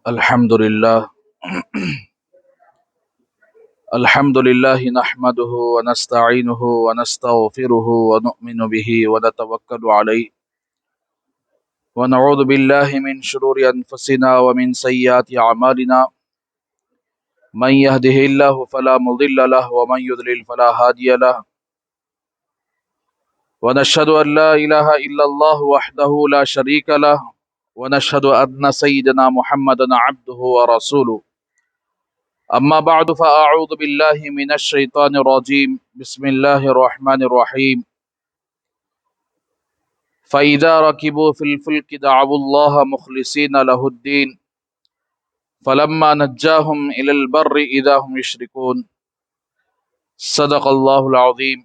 الحمد لله نحمده ونستعينه ونستغفره ونؤمن به ونتوكل عليه ونعوذ بالله من شرور أنفسنا ومن سيئات أعمالنا من يهده الله فلا مضل له ومن يضلل فلا هادي له ونشهد أن لا إله إلا الله وحده لا شريك له ونشهد أن سيدنا محمدا عبده ورسوله أما بعد فأعوذ بالله من الشيطان الرجيم بسم الله الرحمن الرحيم فإذا ركبوا في الفلك دعوا الله مخلصين له الدين فلما نجاهم إلى البر إذا هم يشركون صدق الله العظيم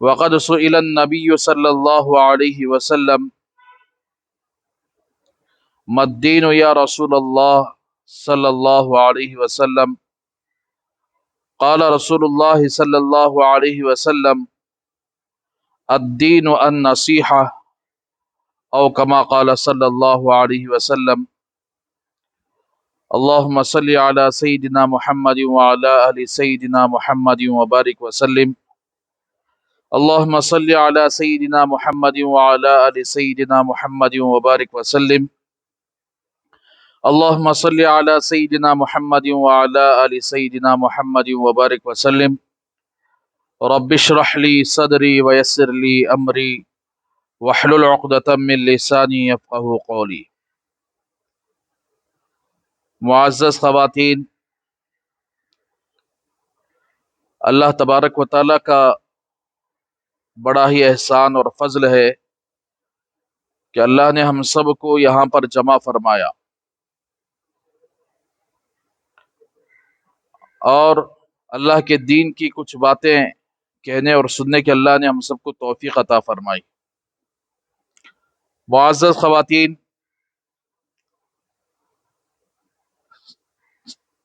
وقد سئل النبي صلى الله عليه وسلم ما الدين يا رسول الله صلى الله عليه وسلم قال رسول الله صلى الله عليه وسلم الدين النصيحة أو كما قال صلى الله عليه وسلم اللهم صل على سيدنا محمد وعلى آل سيدنا محمد وبارك وسلم اللهم صل على سيدنا محمد وعلى آل سيدنا محمد وبارك وسلم اللهم صل على سيدنا محمد وعلى آل سيدنا محمد وبارك وسلم رب اشرح لي صدري ويسر لي أمري واحلل عقدة من لساني يفقهوا قولي. معزز خواتین، اللہ تبارک و تعالیٰ کا بڑا ہی احسان اور فضل ہے کہ اللہ نے ہم سب کو یہاں پر جمع فرمایا اور اللہ کے دین کی کچھ باتیں کہنے اور سننے کے اللہ نے ہم سب کو توفیق عطا فرمائی. معزز خواتین،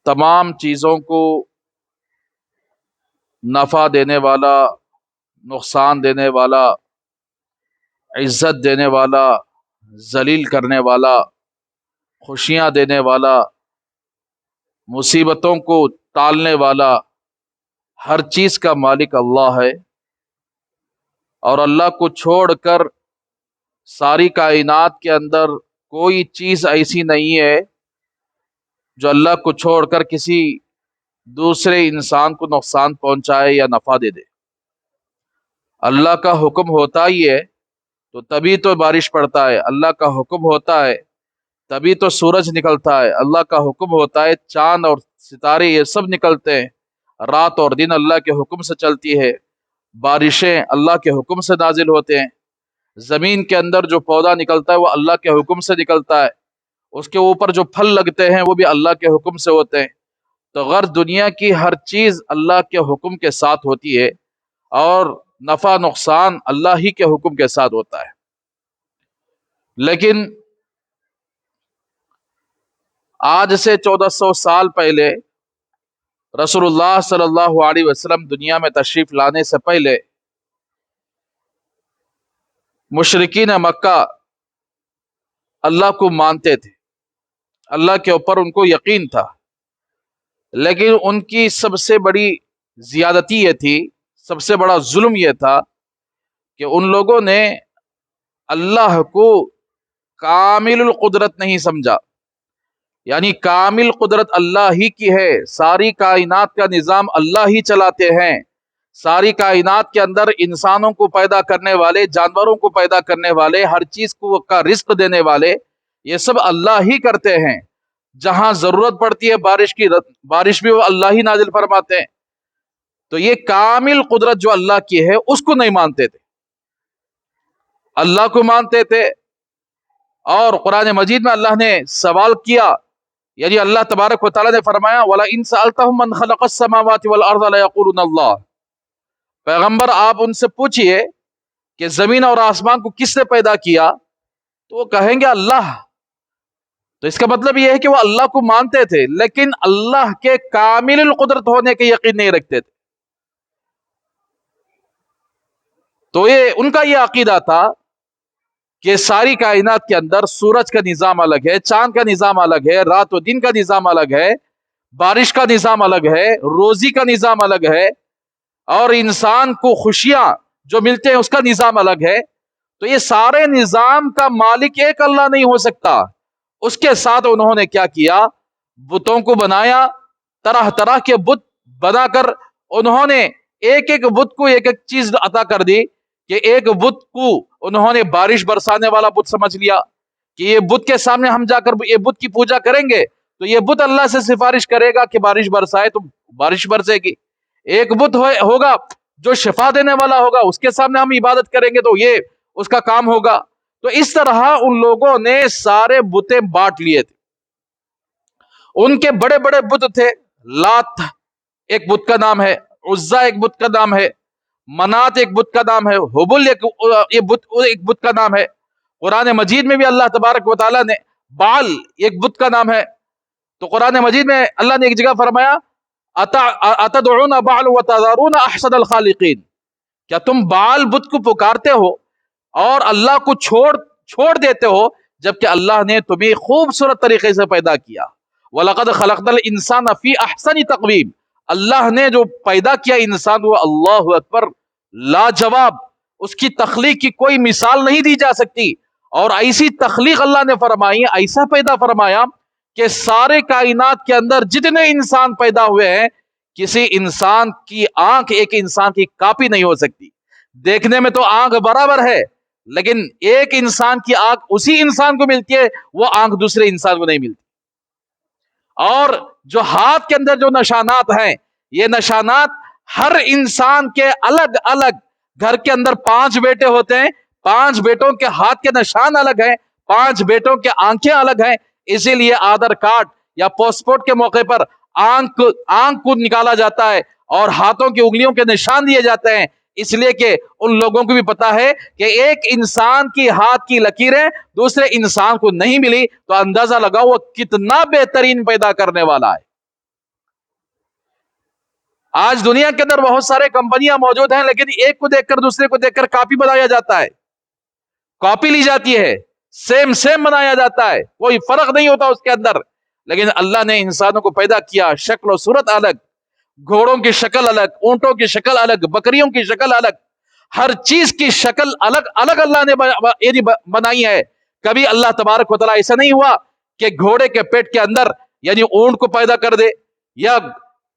تمام چیزوں کو نفع دینے والا، نقصان دینے والا، عزت دینے والا، ذلیل کرنے والا، خوشیاں دینے والا، مصیبتوں کو ٹالنے والا، ہر چیز کا مالک اللہ ہے. اور اللہ کو چھوڑ کر ساری کائنات کے اندر کوئی چیز ایسی نہیں ہے جو اللہ کو چھوڑ کر کسی دوسرے انسان کو نقصان پہنچائے یا نفع دے دے. اللہ کا حکم ہوتا ہی ہے تو تبھی تو بارش پڑتا ہے، اللہ کا حکم ہوتا ہے تبھی تو سورج نکلتا ہے، اللہ کا حکم ہوتا ہے چاند اور ستارے یہ سب نکلتے ہیں، رات اور دن اللہ کے حکم سے چلتی ہے، بارشیں اللہ کے حکم سے نازل ہوتے ہیں، زمین کے اندر جو پودا نکلتا ہے وہ اللہ کے حکم سے نکلتا ہے، اس کے اوپر جو پھل لگتے ہیں وہ بھی اللہ کے حکم سے ہوتے ہیں. تو غیر دنیا کی ہر چیز اللہ کے حکم کے ساتھ ہوتی ہے اور نفع نقصان اللہ ہی کے حکم کے ساتھ ہوتا ہے. لیکن آج سے 1400 سال پہلے رسول اللہ صلی اللہ علیہ وسلم دنیا میں تشریف لانے سے پہلے مشرکین مکہ اللہ کو مانتے تھے، اللہ کے اوپر ان کو یقین تھا، لیکن ان کی سب سے بڑی زیادتی یہ تھی، سب سے بڑا ظلم یہ تھا کہ ان لوگوں نے اللہ کو کامل القدرت نہیں سمجھا. یعنی کامل قدرت اللہ ہی کی ہے، ساری کائنات کا نظام اللہ ہی چلاتے ہیں، ساری کائنات کے اندر انسانوں کو پیدا کرنے والے، جانوروں کو پیدا کرنے والے، ہر چیز کو کا رزق دینے والے، یہ سب اللہ ہی کرتے ہیں. جہاں ضرورت پڑتی ہے بارش بھی وہ اللہ ہی نازل فرماتے ہیں. تو یہ کامل قدرت جو اللہ کی ہے اس کو نہیں مانتے تھے، اللہ کو مانتے تھے. اور قرآن مجید میں اللہ نے سوال کیا، یعنی اللہ تبارک و تعالیٰ نے فرمایا وَلَئِن سَأَلْتَهُم مَّنْ خَلَقَ السَّمَاوَاتِ وَالْأَرْضَ لَيَقُولُنَّ اللَّهُ. پیغمبر آپ ان سے پوچھئے کہ زمین اور آسمان کو کس نے پیدا کیا، تو وہ کہیں گے اللہ. تو اس کا مطلب یہ ہے کہ وہ اللہ کو مانتے تھے لیکن اللہ کے کامل القدرت ہونے کے یقین نہیں رکھتے تھے. تو یہ ان کا یہ عقیدہ تھا کہ ساری کائنات کے اندر سورج کا نظام الگ ہے، چاند کا نظام الگ ہے، رات و دن کا نظام الگ ہے، بارش کا نظام الگ ہے، روزی کا نظام الگ ہے، اور انسان کو خوشیاں جو ملتے ہیں اس کا نظام الگ ہے، تو یہ سارے نظام کا مالک ایک اللہ نہیں ہو سکتا۔ اس کے ساتھ انہوں نے کیا کیا؟ بتوں کو بنایا، طرح طرح کے بت بنا کر انہوں نے ایک ایک بت کو ایک ایک چیز عطا کر دی، کہ ایک بت کو انہوں نے بارش برسانے والا بت سمجھ لیا، کہ یہ بت کے سامنے ہم جا کر یہ بت کی پوجا کریں گے تو یہ بت اللہ سے سفارش کرے گا کہ بارش برسائے تو بارش برسے گی۔ ایک بت ہوگا جو شفا دینے والا ہوگا، اس کے سامنے ہم عبادت کریں گے تو یہ اس کا کام ہوگا۔ تو اس طرح ان لوگوں نے سارے بتیں بانٹ لیے تھے۔ ان کے بڑے بڑے بت تھے، لات ایک بت کا نام ہے، عزا ایک بت کا نام ہے، منات ایک بت کا نام ہے، حبل ایک بت کا نام ہے۔ قرآن مجید میں بھی اللہ تبارک و تعالیٰ نے بعل ایک بت کا نام ہے۔ تو قرآن مجید میں اللہ نے ایک جگہ فرمایا اتدعون بعل وتذرون احسن الخالقین، کیا تم بعل بت کو پکارتے ہو اور اللہ کو چھوڑ دیتے ہو جبکہ اللہ نے تمہیں خوبصورت طریقے سے پیدا کیا۔ وَلَقَدْ خَلَقْنَا الْإِنسَانَ فِي أَحْسَنِ تَقْوِيمٍ، اللہ نے جو پیدا کیا انسان وہ اللہ اکبر لاجواب، اس کی تخلیق کی کوئی مثال نہیں دی جا سکتی۔ اور ایسی تخلیق اللہ نے فرمائی، ایسا پیدا فرمایا کہ سارے کائنات کے اندر جتنے انسان پیدا ہوئے ہیں، کسی انسان کی آنکھ ایک انسان کی کاپی نہیں ہو سکتی۔ دیکھنے میں تو آنکھ برابر ہے، لیکن ایک انسان کی آنکھ اسی انسان کو ملتی ہے، وہ آنکھ دوسرے انسان کو نہیں ملتی۔ اور جو ہاتھ کے اندر جو نشانات ہیں، یہ نشانات ہر انسان کے الگ الگ، گھر کے اندر 5 بیٹے ہوتے ہیں، 5 بیٹوں کے ہاتھ کے نشان الگ ہیں، 5 بیٹوں کے آنکھیں الگ ہیں۔ اسی لیے آدھار کارڈ یا پاسپورٹ کے موقع پر آنکھ کو نکالا جاتا ہے اور ہاتھوں کی انگلیوں کے نشان دیے جاتے ہیں، اس لیے کہ ان لوگوں کو بھی پتا ہے کہ ایک انسان کی ہاتھ کی لکیریں دوسرے انسان کو نہیں ملی تو اندازہ لگاؤ وہ کتنا بہترین پیدا کرنے والا ہے۔ آج دنیا کے اندر بہت سارے کمپنیاں موجود ہیں، لیکن ایک کو دیکھ کر دوسرے کو دیکھ کر کاپی بنایا جاتا ہے، کاپی لی جاتی ہے، سیم بنایا جاتا ہے، کوئی فرق نہیں ہوتا اس کے اندر۔ لیکن اللہ نے انسانوں کو پیدا کیا، شکل و صورت الگ، گھوڑوں کی شکل الگ، اونٹوں کی شکل الگ، بکریوں کی شکل الگ، ہر چیز کی شکل الگ الگ اللہ نے بنائی ہے۔ کبھی اللہ تبارک و تعالیٰ ایسا نہیں ہوا کہ گھوڑے کے پیٹ کے اندر یعنی اونٹ کو پیدا کر دے، یا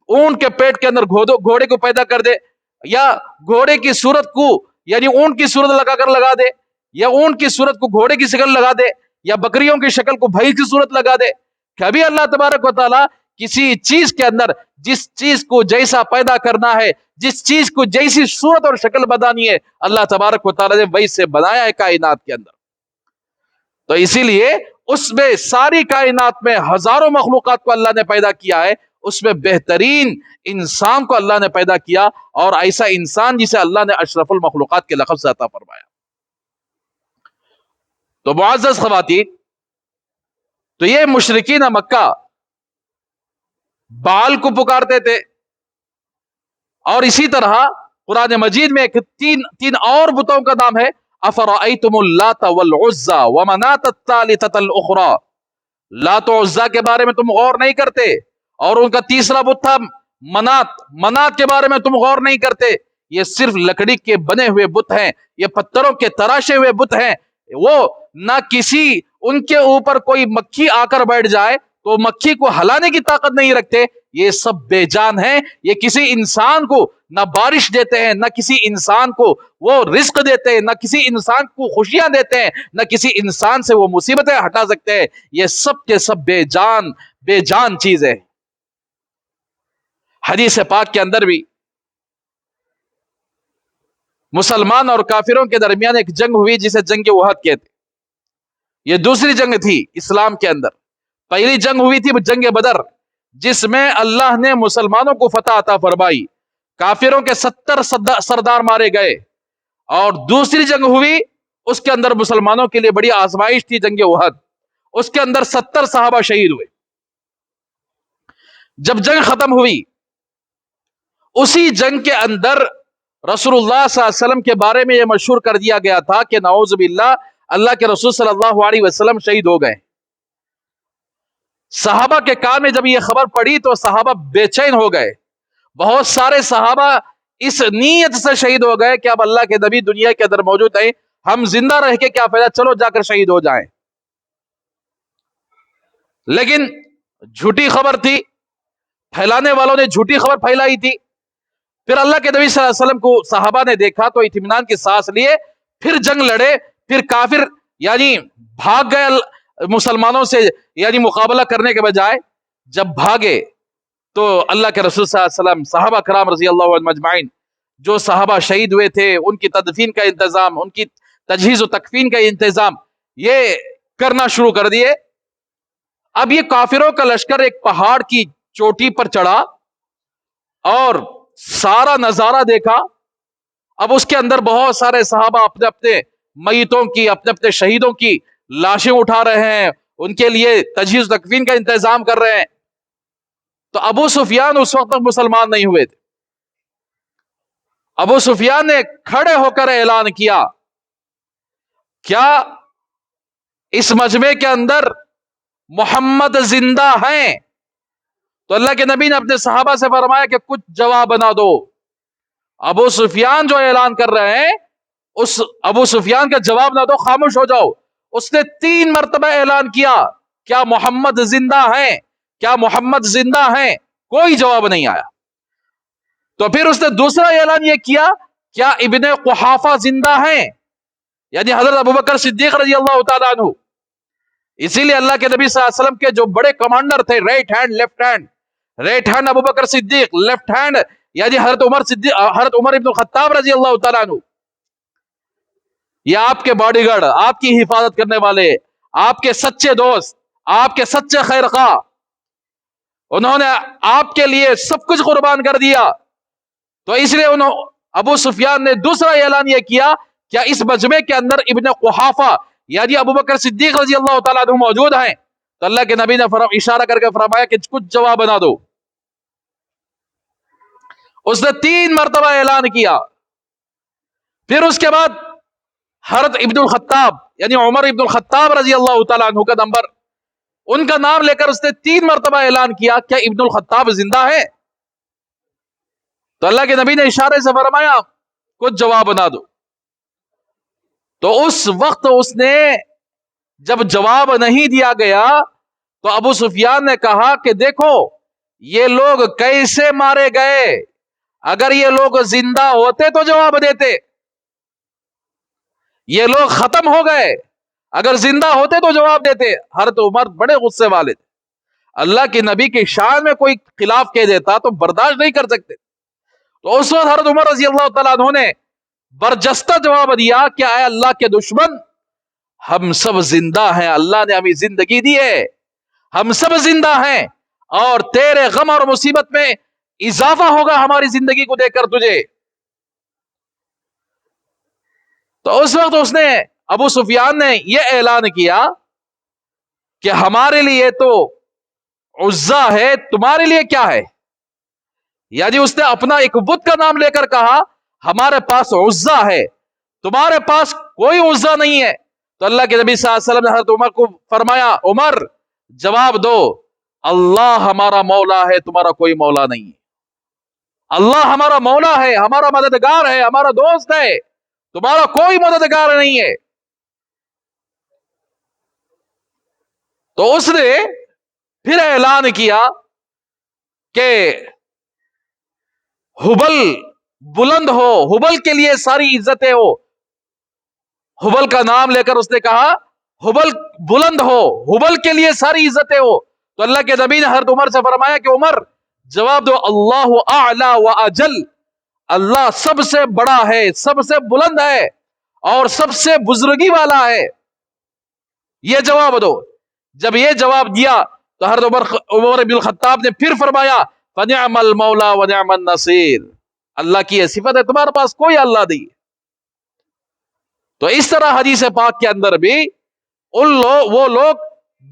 اونٹ کے پیٹ کے اندر گھوڑے کو پیدا کر دے، یا گھوڑے کی صورت کو یعنی اونٹ کی صورت لگا دے، یا اونٹ کی صورت کو گھوڑے کی شکل لگا دے، یا بکریوں کی شکل کو بھینس کی صورت لگا دے۔ کبھی اللہ تبارک و تعالیٰ کسی چیز کے اندر جس چیز کو جیسا پیدا کرنا ہے، جس چیز کو جیسی صورت اور شکل بنانی ہے، اللہ تبارک و تعالیٰ نے ویسے بنایا ہے کائنات کے اندر۔ تو اسی لیے اس میں ساری کائنات میں ہزاروں مخلوقات کو اللہ نے پیدا کیا ہے، اس میں بہترین انسان کو اللہ نے پیدا کیا، اور ایسا انسان جسے اللہ نے اشرف المخلوقات کے لقب سے عطا فرمایا۔ تو معزز خواتین، تو یہ مشرکین مکہ بال کو پکارتے تھے، اور اسی طرح قرآن مجید میں تین اور بتوں کا نام ہے، افرأیتم اللات والعزى ومناة الثالثة الاخرى، لات و عزا کے بارے میں تم غور نہیں کرتے، اور ان کا تیسرا بت تھا منات کے بارے میں تم غور نہیں کرتے۔ یہ صرف لکڑی کے بنے ہوئے بت ہیں، یہ پتھروں کے تراشے ہوئے بت ہیں، وہ نہ کسی ان کے اوپر کوئی مکھی آ کر بیٹھ جائے تو مکھی کو ہلانے کی طاقت نہیں رکھتے، یہ سب بے جان ہیں۔ یہ کسی انسان کو نہ بارش دیتے ہیں، نہ کسی انسان کو وہ رزق دیتے ہیں، نہ کسی انسان کو خوشیاں دیتے ہیں، نہ کسی انسان سے وہ مصیبتیں ہٹا سکتے ہیں۔ یہ سب کے سب بے جان چیزیں ہیں۔ حدیث پاک کے اندر بھی مسلمان اور کافروں کے درمیان ایک جنگ ہوئی جسے جنگ احد کہتے، یہ دوسری جنگ تھی اسلام کے اندر۔ پہلی جنگ ہوئی تھی جنگ بدر، جس میں اللہ نے مسلمانوں کو فتح عطا فرمائی، کافروں کے 70 سردار مارے گئے۔ اور دوسری جنگ ہوئی، اس کے اندر مسلمانوں کے لیے بڑی آزمائش تھی، جنگ احد، اس کے اندر 70 صحابہ شہید ہوئے۔ جب جنگ ختم ہوئی، اسی جنگ کے اندر رسول اللہ صلی اللہ علیہ وسلم کے بارے میں یہ مشہور کر دیا گیا تھا کہ نعوذ باللہ اللہ کے رسول صلی اللہ علیہ وسلم شہید ہو گئے۔ صحابہ کے کان میں جب یہ خبر پڑی تو صحابہ بے چین ہو گئے۔ بہت سارے صحابہ اس نیت سے شہید ہو گئے کہ اب اللہ کے نبی دنیا کے اندر موجود ہیں، ہم زندہ رہ کے کیا فائدہ، چلو جا کر شہید ہو جائیں۔ لیکن جھوٹی خبر تھی، پھیلانے والوں نے جھوٹی خبر پھیلائی تھی۔ پھر اللہ کے نبی صلی اللہ علیہ وسلم کو صحابہ نے دیکھا تو اطمینان کی سانس لیے، پھر جنگ لڑے، پھر کافر یعنی بھاگ گئے مسلمانوں سے، یعنی مقابلہ کرنے کے بجائے جب بھاگے تو اللہ کے رسول صلی اللہ علیہ وسلم صحابہ کرام رضی اللہ عنہم اجمعین جو صحابہ شہید ہوئے تھے ان کی تدفین کا انتظام، ان کی تجہیز و تکفین کا انتظام یہ کرنا شروع کر دیے۔ اب یہ کافروں کا لشکر ایک پہاڑ کی چوٹی پر چڑھا اور سارا نظارہ دیکھا۔ اب اس کے اندر بہت سارے صحابہ اپنے اپنے میتوں کی، اپنے اپنے شہیدوں کی لاشیں اٹھا رہے ہیں، ان کے لیے تجہیز تکفین کا انتظام کر رہے ہیں۔ تو ابو سفیان اس وقت تک مسلمان نہیں ہوئے تھے۔ ابو سفیان نے کھڑے ہو کر اعلان کیا، کیا اس مجمع کے اندر محمد زندہ ہیں؟ تو اللہ کے نبی نے اپنے صحابہ سے فرمایا کہ کچھ جواب بنا دو۔ ابو سفیان جو اعلان کر رہے ہیں اس ابو سفیان کا جواب نہ دو، خاموش ہو جاؤ۔ اس نے 3 مرتبہ اعلان کیا، کیا محمد زندہ ہیں؟ کیا محمد زندہ ہیں؟ کوئی جواب نہیں آیا۔ تو پھر اس نے دوسرا اعلان یہ کیا، کیا ابن قحافہ زندہ ہیں؟ یعنی حضرت ابوبکر صدیق رضی اللہ تعالیٰ عنہ۔ اسی لیے اللہ کے نبی صلی اللہ علیہ وسلم کے جو بڑے کمانڈر تھے، right hand left hand, right hand Abu Bakr Siddiq, left hand یعنی حضرت عمر ابن الخطاب رضی اللہ تعالیٰ عنہ، یہ آپ کے باڈی گارڈ، آپ کی حفاظت کرنے والے، آپ کے سچے دوست، آپ کے سچے خیر خواہ، انہوں نے آپ کے لیے سب کچھ قربان کر دیا۔ تو اس لیے ابو سفیان نے دوسرا اعلان یہ کیا، کیا اس مجمع کے اندر ابن قحافہ یعنی ابوبکر صدیق رضی اللہ تعالیٰ عنہ موجود ہیں؟ تو اللہ کے نبی نے اشارہ کر کے فرمایا کہ کچھ جواب بنا دو۔ اس نے 3 مرتبہ اعلان کیا۔ پھر اس کے بعد حضرت ابن الخطاب یعنی عمر ابن الخطاب رضی اللہ تعالیٰ عنہ کا نمبر، ان کا نام لے کر اس نے 3 مرتبہ اعلان کیا، کیا ابن الخطاب زندہ ہے؟ تو اللہ کے نبی نے اشارے سے فرمایا کچھ جواب بنا دو۔ تو اس وقت اس نے جب جواب نہیں دیا گیا تو ابو سفیان نے کہا کہ دیکھو یہ لوگ کیسے مارے گئے، اگر یہ لوگ زندہ ہوتے تو جواب دیتے، یہ لوگ ختم ہو گئے، اگر زندہ ہوتے تو جواب دیتے۔ حضرت عمر بڑے غصے والے تھے، اللہ کے نبی کی شان میں کوئی خلاف کہہ دیتا تو برداشت نہیں کر سکتے۔ تو اس وقت حضرت عمر رضی اللہ تعالیٰ عنہ نے برجستہ جواب دیا کہ اے اللہ کے دشمن، ہم سب زندہ ہیں، اللہ نے ہمیں زندگی دی ہے، ہم سب زندہ ہیں، اور تیرے غم اور مصیبت میں اضافہ ہوگا ہماری زندگی کو دیکھ کر تجھے۔ تو اس وقت اس نے ابو سفیان نے یہ اعلان کیا کہ ہمارے لیے تو عزا ہے، تمہارے لیے کیا ہے؟ یعنی اس نے اپنا ایک بت کا نام لے کر کہا ہمارے پاس عزا ہے، تمہارے پاس کوئی عزا نہیں ہے۔ تو اللہ کے نبی صلی اللہ علیہ وسلم نے حضرت عمر کو فرمایا عمر جواب دو، اللہ ہمارا مولا ہے، تمہارا کوئی مولا نہیں ہے۔ اللہ ہمارا مولا ہے، ہمارا مددگار ہے، ہمارا دوست ہے، تمہارا کوئی مددگار نہیں ہے۔ تو اس نے پھر اعلان کیا کہ ہبل بلند ہو، ہبل کے لیے ساری عزتیں ہو۔ ہبل کا نام لے کر اس نے کہا ہبل بلند ہو، ہبل کے لیے ساری عزتیں ہو۔ تو اللہ کے نبی نے حضرت عمر سے فرمایا کہ عمر جواب دو، اللہ اعلی و اجل، اللہ سب سے بڑا ہے، سب سے بلند ہے اور سب سے بزرگی والا ہے، یہ جواب دو۔ جب یہ جواب دیا تو حضرت عمر بن الخطاب نے پھر فرمایا فنعم المولا ونعم النصیر، اللہ کی یہ صفت ہے، تمہارے پاس کوئی اللہ نہیں ہے۔ تو اس طرح حدیث پاک کے اندر بھی وہ لوگ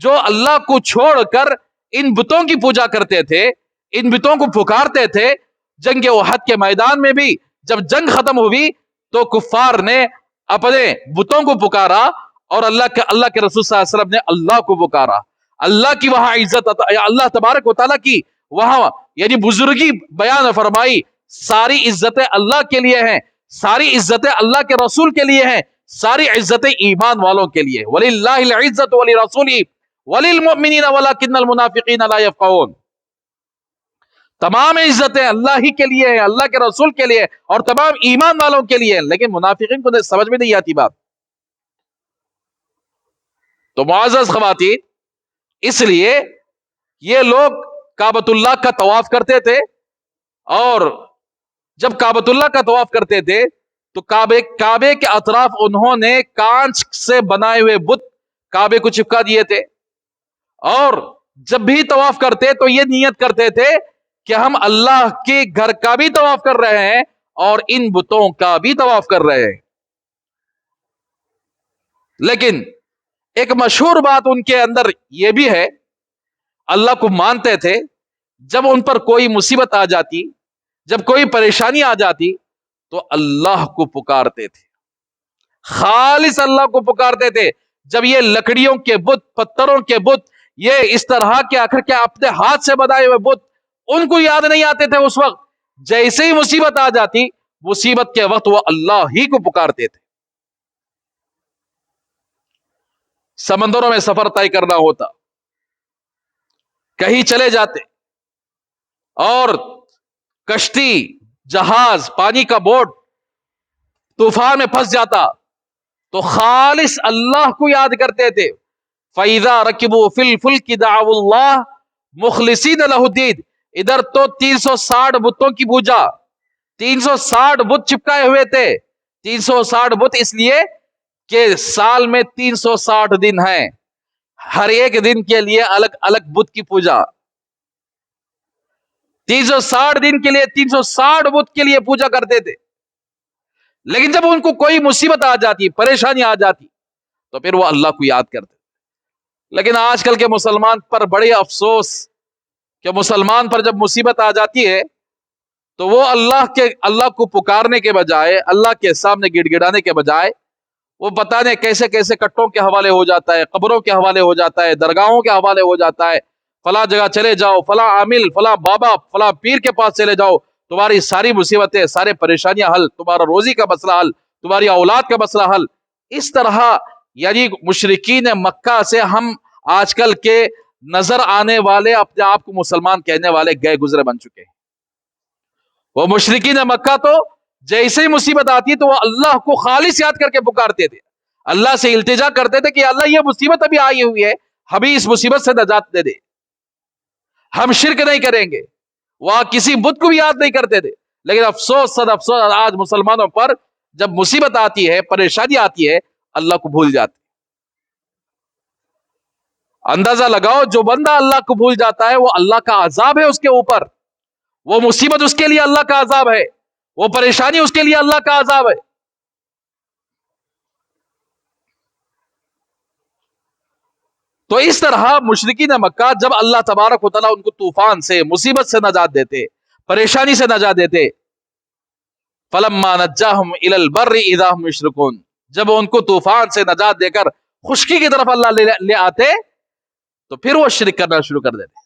جو اللہ کو چھوڑ کر ان بتوں کی پوجا کرتے تھے، ان بتوں کو پکارتے تھے، جنگ احد کے میدان میں بھی جب جنگ ختم ہوئی تو کفار نے اپنے بتوں کو پکارا اور اللہ کے رسول صلی اللہ علیہ وسلم نے اللہ کو پکارا، اللہ کی وہاں عزت اللہ تبارک و تعالیٰ کی وہاں یعنی بزرگی بیان فرمائی. ساری عزتیں اللہ کے لیے ہیں، ساری عزتیں اللہ کے رسول کے لیے ہیں، ساری عزتیں ایمان والوں کے لیے. وَلِلَّهِ الْعِزَّةُ وَلِرَسُولِهِ وَلِلْمُؤْمِنِينَ وَلَكِنَّ الْمُنَافِقِينَ لَا يَفْقَهُونَ. تمام عزتیں اللہ ہی کے لیے ہیں، اللہ کے رسول کے لیے اور تمام ایمان والوں کے لیے ہیں، لیکن منافقین کو سمجھ میں نہیں آتی بات. تو معزز خواتین، اس لیے یہ لوگ کعبۃ اللہ کا طواف کرتے تھے، اور جب کعبۃ اللہ کا طواف کرتے تھے تو کعبے کے اطراف انہوں نے کانچ سے بنائے ہوئے بت کعبے کو چپکا دیے تھے، اور جب بھی طواف کرتے تو یہ نیت کرتے تھے کہ ہم اللہ کے گھر کا بھی طواف کر رہے ہیں اور ان بتوں کا بھی طواف کر رہے ہیں. لیکن ایک مشہور بات ان کے اندر یہ بھی ہے، اللہ کو مانتے تھے، جب ان پر کوئی مصیبت آ جاتی، جب کوئی پریشانی آ جاتی تو اللہ کو پکارتے تھے، خالص اللہ کو پکارتے تھے. جب یہ لکڑیوں کے بت، پتھروں کے بت، یہ اس طرح کے آخر کے اپنے ہاتھ سے بنائے ہوئے بت ان کو یاد نہیں آتے تھے. اس وقت جیسے ہی مصیبت آ جاتی، مصیبت کے وقت وہ اللہ ہی کو پکارتے تھے. سمندروں میں سفر طے کرنا ہوتا، کہیں چلے جاتے اور کشتی، جہاز، پانی کا بوٹ طوفان میں پھنس جاتا تو خالص اللہ کو یاد کرتے تھے. فَإِذَا رَكِبُوا فِي الْفُلْكِ دَعَوُا اللَّهَ مُخْلِصِينَ لَهُ الدِّينَ. ادھر تو 360 بتوں کی پوجا، 360 بت چپکائے ہوئے تھے. 360 بت اس لیے کہ سال میں 360 دن ہیں، ہر ایک دن کے لیے الگ الگ بت کی پوجا. 360 دن کے لیے 360 بت کے لیے پوجا کرتے تھے. لیکن جب ان کو کوئی مصیبت آ جاتی، پریشانی آ جاتی تو پھر وہ اللہ کو یاد کرتے. لیکن آج کل کے مسلمان پر بڑے افسوس کہ مسلمان پر جب مصیبت آ جاتی ہے تو وہ اللہ کو پکارنے کے بجائے، اللہ کے سامنے گڑ گڑانے کے بجائے، وہ پتہ نہیں کیسے کیسے کٹوں کے حوالے ہو جاتا ہے، قبروں کے حوالے ہو جاتا ہے، درگاہوں کے حوالے ہو جاتا ہے. فلاں جگہ چلے جاؤ، فلاں عامل، فلاں بابا، فلاں پیر کے پاس چلے جاؤ، تمہاری ساری مصیبتیں، سارے پریشانیاں حل، تمہارا روزی کا مسئلہ حل، تمہاری اولاد کا مسئلہ حل. اس طرح یعنی مشرکین مکہ سے ہم آج کل کے نظر آنے والے اپنے آپ کو مسلمان کہنے والے گئے گزرے بن چکے ہیں. وہ مشرکین مکہ تو جیسے ہی مصیبت آتی تو وہ اللہ کو خالص یاد کر کے پکارتے تھے، اللہ سے التجا کرتے تھے کہ اللہ یہ مصیبت ابھی آئی ہوئی ہے، ہمیں اس مصیبت سے نجات دے دے، ہم شرک نہیں کریں گے. وہاں کسی بت کو بھی یاد نہیں کرتے تھے. لیکن افسوس صد افسوس، آج مسلمانوں پر جب مصیبت آتی ہے، پریشانی آتی ہے، اللہ کو بھول جاتے. اندازہ لگاؤ، جو بندہ اللہ کو بھول جاتا ہے وہ اللہ کا عذاب ہے اس کے اوپر، وہ مصیبت اس کے لیے اللہ کا عذاب ہے، وہ پریشانی اس کے لیے اللہ کا عذاب ہے. تو اس طرح مشرکین مکہ جب اللہ تبارک و تعالیٰ ان کو طوفان سے، مصیبت سے نجات دیتے، پریشانی سے نجات دیتے، فَلَمَّا نَجَّاهُمْ إِلَى الْبَرِّ إِذَا هُمْ يُشْرِكُونَ، جب ان کو طوفان سے نجات دے کر خشکی کی طرف اللہ لے آتے تو پھر وہ شرک کرنا شروع کر دیتے.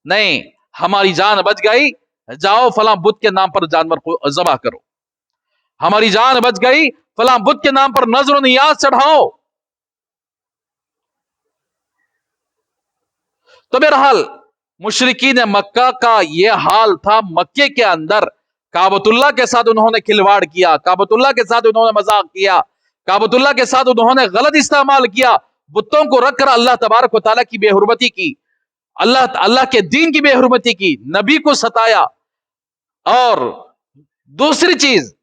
نہیں، ہماری جان بچ گئی، جاؤ فلاں بت کے نام پر جانور کو ذبح کرو، ہماری جان بچ گئی، فلاں بت کے نام پر نذر و نیاز چڑھاؤ. تو بہرحال مشرکین مکہ کا یہ حال تھا. مکے کے اندر کعبۃ اللہ کے ساتھ انہوں نے کھلواڑ کیا، کعبۃ اللہ کے ساتھ انہوں نے مذاق کیا، کعبۃ اللہ کے ساتھ انہوں نے غلط استعمال کیا، بتوں کو رکھ کر اللہ تبارک و تعالیٰ کی بے حرمتی کی، اللہ کے دین کی بے حرمتی کی، نبی کو ستایا. اور دوسری چیز،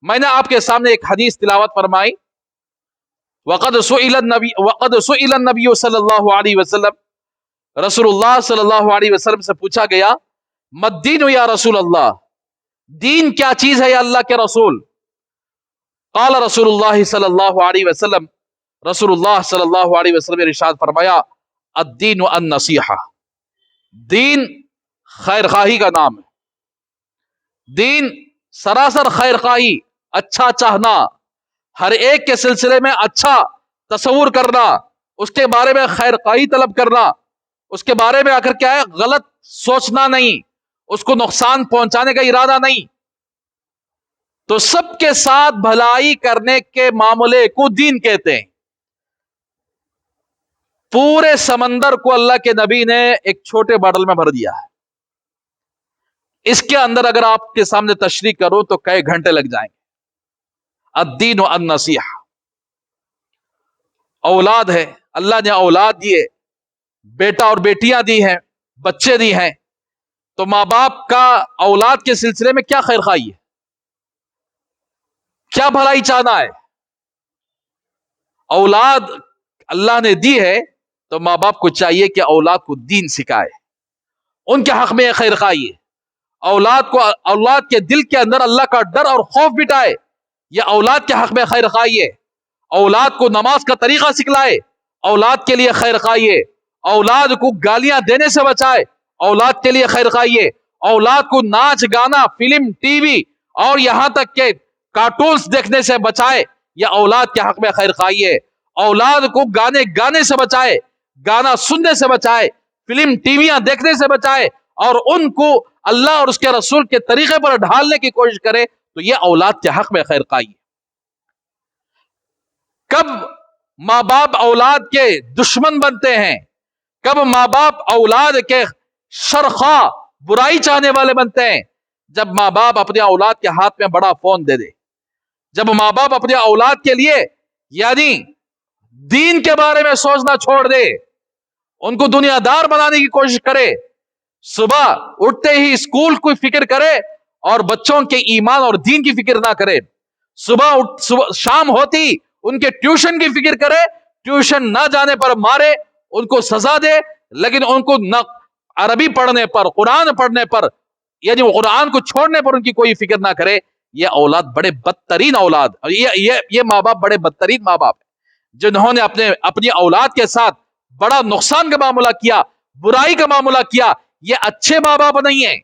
میں نے آپ کے سامنے ایک حدیث تلاوت فرمائی، وقد سئل النبی صلی اللہ علیہ وسلم، رسول اللہ صلی اللہ علیہ وسلم سے پوچھا گیا، مدین یا رسول اللہ، دین کیا چیز ہے یا اللہ کے رسول؟ قال رسول اللہ صلی اللہ علیہ وسلم، رسول اللہ صلی اللہ علیہ وسلم نے ارشاد فرمایا، الدین النصیحہ، دین خیر خواہی کا نام ہے. دین سراسر خیر خواہی، اچھا چاہنا، ہر ایک کے سلسلے میں اچھا تصور کرنا, اس کے بارے میں خیر خواہی طلب کرنا, اس کے بارے میں آ کر کیا ہے غلط سوچنا نہیں, اس کو نقصان پہنچانے کا ارادہ نہیں. تو سب کے ساتھ بھلائی کرنے کے معاملے کو دین کہتے ہیں. پورے سمندر کو اللہ کے نبی نے ایک چھوٹے باٹل میں بھر دیا ہے. اس کے اندر اگر آپ کے سامنے تشریح کرو تو کئی گھنٹے لگ جائیں گے. الدین و النصیحہ. اولاد ہے, اللہ نے اولاد دیے, بیٹا اور بیٹیاں دی ہیں, بچے دی ہیں, تو ماں باپ کا اولاد کے سلسلے میں کیا خیر خواہی ہے, کیا بھلائی چاہنا ہے؟ اولاد اللہ نے دی ہے تو ماں باپ کو چاہیے کہ اولاد کو دین سکھائے, ان کے حق میں خیر خواہی ہے. اولاد کے دل کے اندر اللہ کا ڈر اور خوف بٹھائے, یہ اولاد کے حق میں خیر خواہی ہے. اولاد کو نماز کا طریقہ سکھلائے, اولاد کے لیے خیر خواہی ہے. اولاد کو گالیاں دینے سے بچائے, اولاد کے لیے خیر خواہی ہے. اولاد کو ناچ گانا, فلم, ٹی وی اور یہاں تک کہ کارٹونز دیکھنے سے بچائے, یہ اولاد کے حق میں خیر خواہی ہے. اولاد کو گانے سے بچائے, گانا سننے سے بچائے, فلم ٹی ویاں دیکھنے سے بچائے, اور ان کو اللہ اور اس کے رسول کے طریقے پر ڈھالنے کی کوشش کرے, تو یہ اولاد کے حق میں خیر خواہی ہے. کب ماں باپ اولاد کے دشمن بنتے ہیں, کب ماں باپ اولاد کے شرخواہ برائی چاہنے والے بنتے ہیں؟ جب ماں باپ اپنے اولاد کے ہاتھ میں بڑا فون دے دے, جب ماں باپ اپنے اولاد کے لیے یعنی دین کے بارے میں سوچنا چھوڑ دے, ان کو دنیا دار بنانے کی کوشش کرے, صبح اٹھتے ہی اسکول کی فکر کرے اور بچوں کے ایمان اور دین کی فکر نہ کرے, صبح شام ہوتی ان کے ٹیوشن کی فکر کرے, ٹیوشن نہ جانے پر مارے, ان کو سزا دے, لیکن ان کو نہ عربی پڑھنے پر, قرآن پڑھنے پر, یعنی قرآن کو چھوڑنے پر ان کی کوئی فکر نہ کرے. یہ اولاد بڑے بدترین اولاد, یہ ماں باپ بڑے بدترین ماں باپ ہیں جنہوں نے اپنی اولاد کے ساتھ بڑا نقصان کا معاملہ کیا, برائی کا معاملہ کیا. یہ اچھے ماں باپ نہیں ہیں.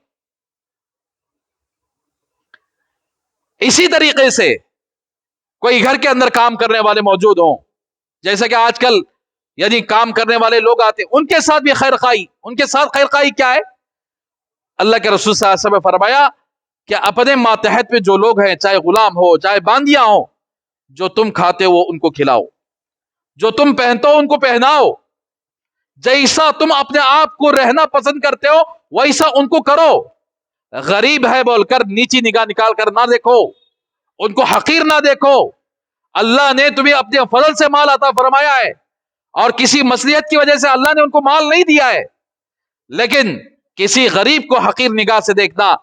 اسی طریقے سے کوئی گھر کے اندر کام کرنے والے موجود ہوں, جیسے کہ آج کل یعنی کام کرنے والے لوگ آتے, ان کے ساتھ بھی خیر خواہی. ان کے ساتھ خیر خواہی کیا ہے؟ اللہ کے رسول صلی اللہ علیہ وسلم نے فرمایا کہ اپنے ماتحت میں جو لوگ ہیں, چاہے غلام ہو چاہے باندیاں ہو, جو تم کھاتے ہو ان کو کھلاؤ, جو تم پہنتے ہو ان کو پہناؤ, جیسا تم اپنے آپ کو رہنا پسند کرتے ہو ویسا ان کو کرو. غریب ہے بول کر نیچی نگاہ نکال کر نہ دیکھو, ان کو حقیر نہ دیکھو. اللہ نے تمہیں اپنے فضل سے مال عطا فرمایا ہے, اور کسی مصلحت کی وجہ سے اللہ نے ان کو مال نہیں دیا ہے, لیکن کسی غریب کو حقیر نگاہ سے دیکھنا,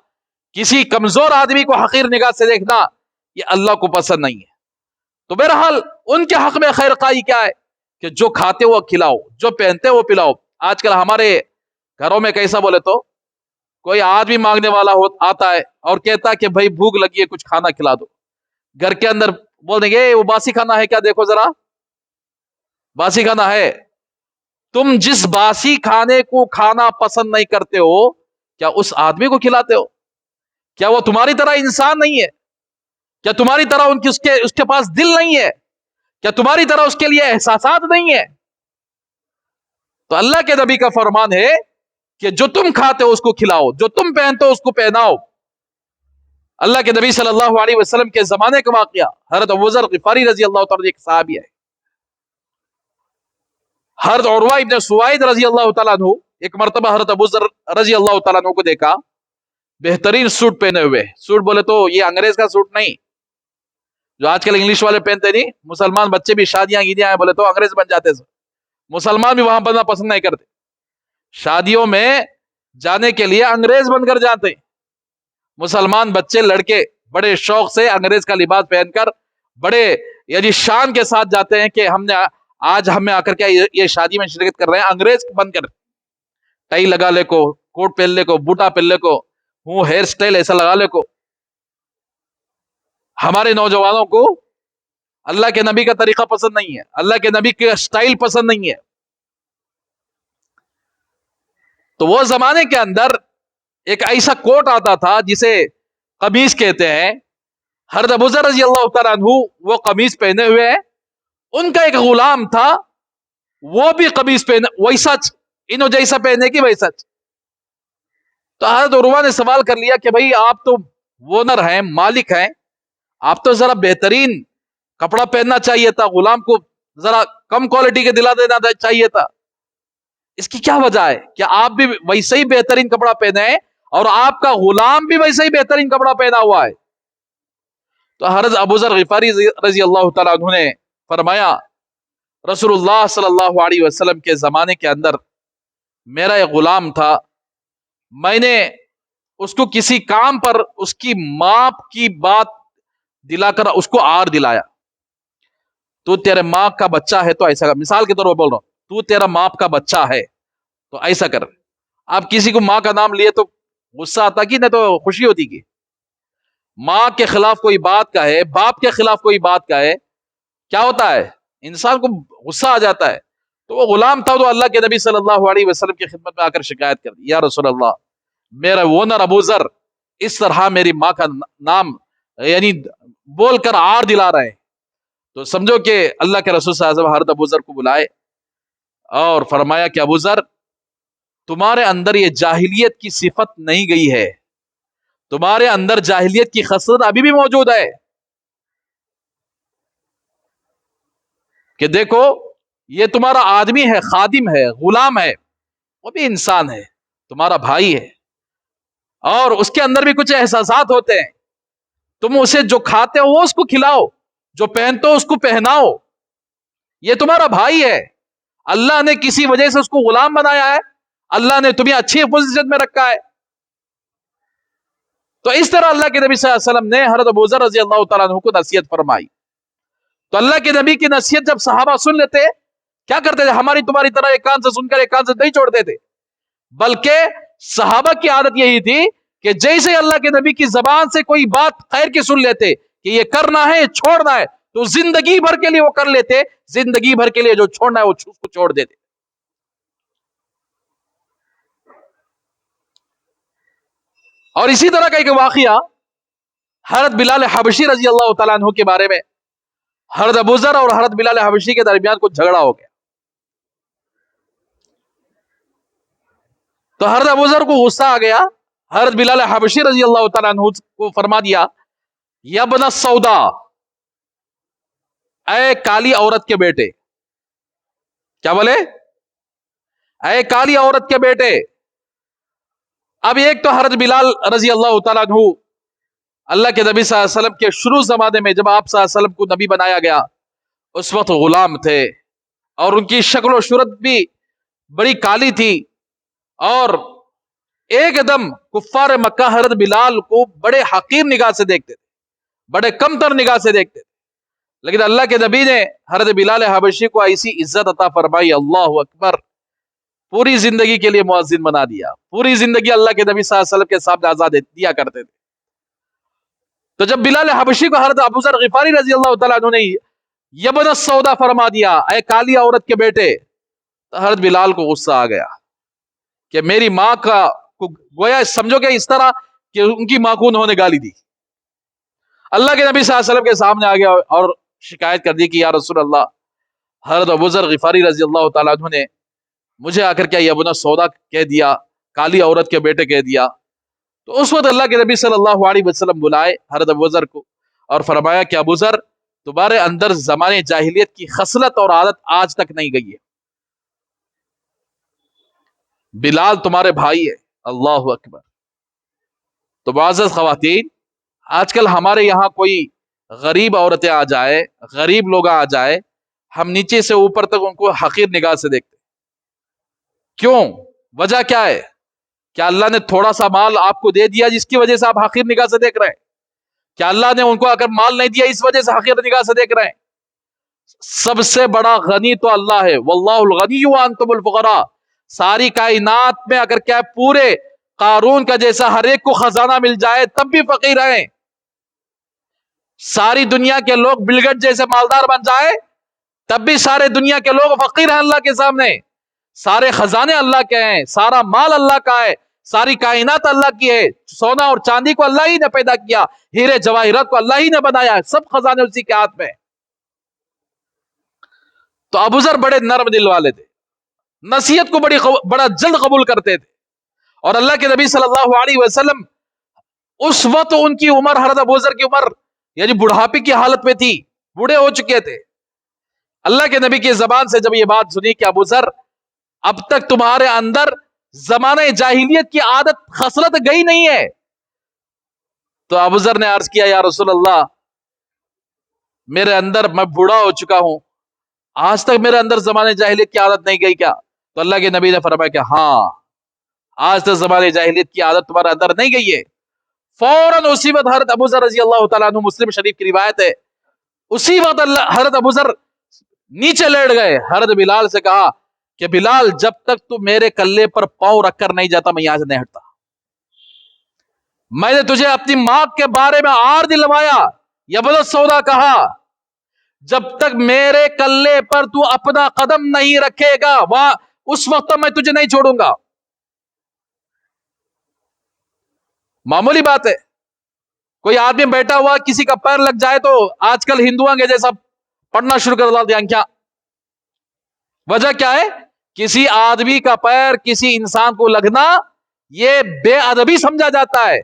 کسی کمزور آدمی کو حقیر نگاہ سے دیکھنا, یہ اللہ کو پسند نہیں ہے. تو بہرحال ان کے حق میں خیر خواہی کیا ہے کہ جو کھاتے وہ کھلاؤ, جو پہنتے وہ پلاؤ. آج کل ہمارے گھروں میں کیسا بولے تو کوئی آدمی مانگنے والا آتا ہے اور کہتا ہے کہ بھائی بھوک لگی ہے, کچھ کھانا کھلا دو. گھر کے اندر بول دیں گے وہ باسی کھانا ہے کیا, دیکھو ذرا باسی کھانا ہے. تم جس باسی کھانے کو کھانا پسند نہیں کرتے ہو, کیا اس آدمی کو کھلاتے ہو؟ کیا وہ تمہاری طرح انسان نہیں ہے؟ کیا تمہاری طرح اس کے پاس دل نہیں ہے؟ کیا تمہاری طرح اس کے لیے احساسات نہیں ہے؟ تو اللہ کے نبی کا فرمان ہے کہ جو تم کھاتے ہو اس کو کھلاؤ, جو تم پہنتے ہو اس کو پہناؤ. اللہ کے نبی صلی اللہ علیہ وسلم کے زمانے کا واقعہ, حضرت ابو ذر غفاری رضی اللہ تعالیٰ ایک صحابی ہے, حضرت عروہ ابن سوائد رضی اللہ تعالیٰ عنہ ایک مرتبہ حضرت ابو ذر رضی اللہ تعالیٰ عنہ کو دیکھا بہترین سوٹ پہنے ہوئے. سوٹ بولے تو یہ انگریز کا سوٹ نہیں جو آج کل انگلش والے پہنتے نہیں. مسلمان بچے بھی شادیاں گیدیاں ہیں بولے تو انگریز بن جاتے ہیں. مسلمان بھی وہاں بننا پسند نہیں کرتے, شادیوں میں جانے کے لیے انگریز بن کر جاتے. مسلمان بچے لڑکے بڑے شوق سے انگریز کا لباس پہن کر بڑے یعنی شان کے ساتھ جاتے ہیں کہ آج ہمیں آ کر کے یہ شادی میں شرکت کر رہے ہیں انگریز بن کر. ٹائی لگا لے کو, کوٹ پہن لے کو, بوٹا پہن لے کو, ہوں ہیئر سٹائل ایسا لگا لے کو. ہمارے نوجوانوں کو اللہ کے نبی کا طریقہ پسند نہیں ہے, اللہ کے نبی کا سٹائل پسند نہیں ہے. تو وہ زمانے کے اندر ایک ایسا کوٹ آتا تھا جسے قمیص کہتے ہیں. حضرت ابو ذر رضی اللہ تعالیٰ عنہ وہ قمیص پہنے ہوئے ہیں ان کا ایک غلام تھا، وہ بھی قمیص پہنے ویسا انہوں جیسا پہنے کی ویسا. تو حضرت عروہ نے سوال کر لیا کہ بھائی آپ تو اونر ہیں، مالک ہیں، آپ تو ذرا بہترین کپڑا پہننا چاہیے تھا، غلام کو ذرا کم کوالٹی کے دلا دینا چاہیے تھا. اس کی کیا وجہ ہے کہ آپ بھی ویسے ہی بہترین کپڑا پہنے ہیں اور آپ کا غلام بھی ویسے ہی بہترین کپڑا پہنا ہوا ہے؟ تو حضرت ابو ذر غفاری رضی اللہ تعالیٰ عنہ نے فرمایا رسول اللہ صلی اللہ علیہ وسلم کے زمانے کے اندر میرا ایک غلام تھا، میں نے اس کو کسی کام پر اس کی ماں کی بات دلا کر اس کو آر دلایا. تو تیرے ماں کا بچہ ہے تو ایسا کر، مثال کے طور پر بول رہا ہوں، تو تیرا ماں کا بچہ ہے تو ایسا کر. آپ کسی کو ماں کا نام لیے تو غصہ آتا کہ نہیں تو خوشی ہوتی کی؟ ماں کے خلاف کوئی بات کہے، باپ کے خلاف کوئی بات کہے، کیا ہوتا ہے؟ انسان کو غصہ آ جاتا ہے. تو وہ غلام تھا تو اللہ کے نبی صلی اللہ علیہ وسلم کی خدمت میں آ کر شکایت کر دی، یا رسول اللہ میرا اونر ابو ذر اس طرح میری ماں کا نام یعنی بول کر آر دلا رہے ہیں. تو سمجھو کہ اللہ کے رسول صلی اللہ علیہ وسلم حضرت ابو ذر کو بلائے اور فرمایا کہ ابو ذر تمہارے اندر یہ جاہلیت کی صفت نہیں گئی ہے، تمہارے اندر جاہلیت کی خصلت ابھی بھی موجود ہے کہ دیکھو یہ تمہارا آدمی ہے، خادم ہے، غلام ہے، وہ بھی انسان ہے، تمہارا بھائی ہے، اور اس کے اندر بھی کچھ احساسات ہوتے ہیں. تم اسے جو کھاتے ہو وہ اس کو کھلاؤ، جو پہنتے ہو اس کو پہناؤ، یہ تمہارا بھائی ہے. اللہ نے کسی وجہ سے اس کو غلام بنایا ہے، اللہ نے تمہیں اچھی پوزیشن میں رکھا ہے. تو اس طرح اللہ کے نبی صلی اللہ علیہ وسلم نے حضرت ابو ذر رضی اللہ تعالیٰ عنہ کو نصیحت فرمائی. تو اللہ کے نبی کی نصیحت جب صحابہ سن لیتے کیا کرتے تھے؟ ہماری تمہاری طرح ایک کان سے سن کر ایک کان سے نہیں چھوڑتے تھے، بلکہ صحابہ کی عادت یہی تھی کہ جیسے اللہ کے نبی کی زبان سے کوئی بات خیر کی سن لیتے کہ یہ کرنا ہے یہ چھوڑنا ہے تو زندگی بھر کے لیے وہ کر لیتے، زندگی بھر کے لیے جو چھوڑنا ہے وہ اس کو چھوڑ دیتے. اور اسی طرح کا ایک واقعہ حضرت بلال حبشی رضی اللہ تعالیٰ عنہ کے بارے میں. حضرت ابو ذر اور حضرت بلال حبشی کے درمیان کچھ جھگڑا ہو گیا. تو حضرت ابو ذر کو غصہ آ گیا، حضرت بلال حبشی رضی اللہ تعالیٰ عنہ کو فرما دیا یا ابن السودا، اے کالی عورت کے بیٹے. کیا بولے؟ اے کالی عورت کے بیٹے. اب ایک تو حضرت بلال رضی اللہ تعالیٰ عنہ اللہ کے نبی صلی اللہ علیہ وسلم کے شروع زمانے میں جب آپ صلی اللہ علیہ وسلم کو نبی بنایا گیا اس وقت غلام تھے اور ان کی شکل و صورت بھی بڑی کالی تھی، اور ایک دم کفار مکہ حضرت بلال کو بڑے حقیر نگاہ سے دیکھتے تھے، بڑے کم تر نگاہ سے دیکھتے تھے. لیکن اللہ کے نبی نے حضرت بلال حبشی کو ایسی عزت عطا فرمائی، اللہ اکبر، پوری زندگی کے لیے مؤذن بنا دیا، پوری زندگی اللہ کے نبی صلی اللہ علیہ وسلم کے سامنے آزاد دیا کرتے تھے. تو جب بلال حبشی کو حضرت ابو ذر غفاری رضی اللہ تعالیٰ عنہ نے یبن السودا فرما دیا، اے کالی عورت کے بیٹے، تو حضرت بلال کو غصہ آ گیا کہ میری ماں کا گویا سمجھو کہ اس طرح کہ ان کی ماں کو انہوں نے گالی دی. اللہ کے نبی صلی اللہ علیہ وسلم کے سامنے آ گیا اور شکایت کر دی کہ یا رسول اللہ حضرت ابو ذر غفاری رضی اللہ تعالیٰ عنہ نے مجھے آ کر کیا یبن السودا کہہ دیا، کالی عورت کے بیٹے کہہ دیا. تو اس وقت اللہ کے نبی صلی اللہ علیہ وسلم بلائے حضرت ابو ذر کو اور فرمایا کہ ابو ذر تمہارے اندر زمانے جاہلیت کی خصلت اور عادت آج تک نہیں گئی ہے، بلال تمہارے بھائی ہے. اللہ اکبر. تو معزز خواتین، آج کل ہمارے یہاں کوئی غریب عورتیں آ جائے، غریب لوگ آ جائے، ہم نیچے سے اوپر تک ان کو حقیر نگاہ سے دیکھتے. کیوں؟ وجہ کیا ہے؟ کیا اللہ نے تھوڑا سا مال آپ کو دے دیا جس کی وجہ سے آپ حقیر نگاہ سے دیکھ رہے ہیں؟ کیا اللہ نے ان کو اگر مال نہیں دیا اس وجہ سے حقیر نگاہ سے دیکھ رہے ہیں؟ سب سے بڑا غنی تو اللہ ہے، واللہ الغنی وانتم الفقراء. ساری کائنات میں اگر کیا پورے قارون کا جیسا ہر ایک کو خزانہ مل جائے تب بھی فقیر ہیں، ساری دنیا کے لوگ بل گیٹس جیسے مالدار بن جائے تب بھی سارے دنیا کے لوگ فقیر ہیں اللہ کے سامنے. سارے خزانے اللہ کے ہیں، سارا مال اللہ کا ہے، ساری کائنات اللہ کی ہے، سونا اور چاندی کو اللہ ہی نے پیدا کیا، ہیرے جواہرات کو اللہ ہی نے بنایا ہے، سب خزانے اسی کے ہاتھ میں. تو ابو ذر بڑے نرم دل والے تھے، نصیحت کو بڑا جلد قبول کرتے تھے. اور اللہ کے نبی صلی اللہ علیہ وسلم اس وقت ان کی عمر، حضرت ابو ذر کی عمر یعنی بڑھاپے کی حالت میں تھی، بوڑھے ہو چکے تھے. اللہ کے نبی کی زبان سے جب یہ بات سنی کہ ابو ذر اب تک تمہارے اندر زمانہ جاہلیت کی عادت خصلت گئی نہیں ہے، تو ابو ذر نے عرض کیا یا رسول اللہ میرے اندر، میں بوڑھا ہو چکا ہوں، آج تک میرے اندر زمانہ جاہلیت کی عادت نہیں گئی کیا؟ تو اللہ کے نبی نے فرمایا کہ ہاں، آج تک زمانہ جاہلیت کی عادت تمہارے اندر نہیں گئی ہے. فوراً اسی وقت حضرت ابو ذر رضی اللہ تعالیٰ عنہ، مسلم شریف کی روایت ہے، اسی وقت حضرت ابو ذر نیچے لیٹ گئے. حضرت بلال سے کہا کہ بلال جب تک تو میرے کلے پر پاؤں رکھ کر نہیں جاتا میں یہاں سے نہیں ہٹتا. میں نے تجھے اپنی ماں کے بارے میں آر دلوایا، یبل سودا کہا، جب تک میرے کلے پر تو اپنا قدم نہیں رکھے گا وہاں اس وقت میں تجھے نہیں چھوڑوں گا. معمولی بات ہے، کوئی آدمی بیٹھا ہوا کسی کا پیر لگ جائے تو آج کل ہندوؤں کے جیسا پڑھنا شروع کر دیتے ہیں. کیا وجہ کیا ہے؟ کسی آدمی کا پیر کسی انسان کو لگنا یہ بے ادبی سمجھا جاتا ہے،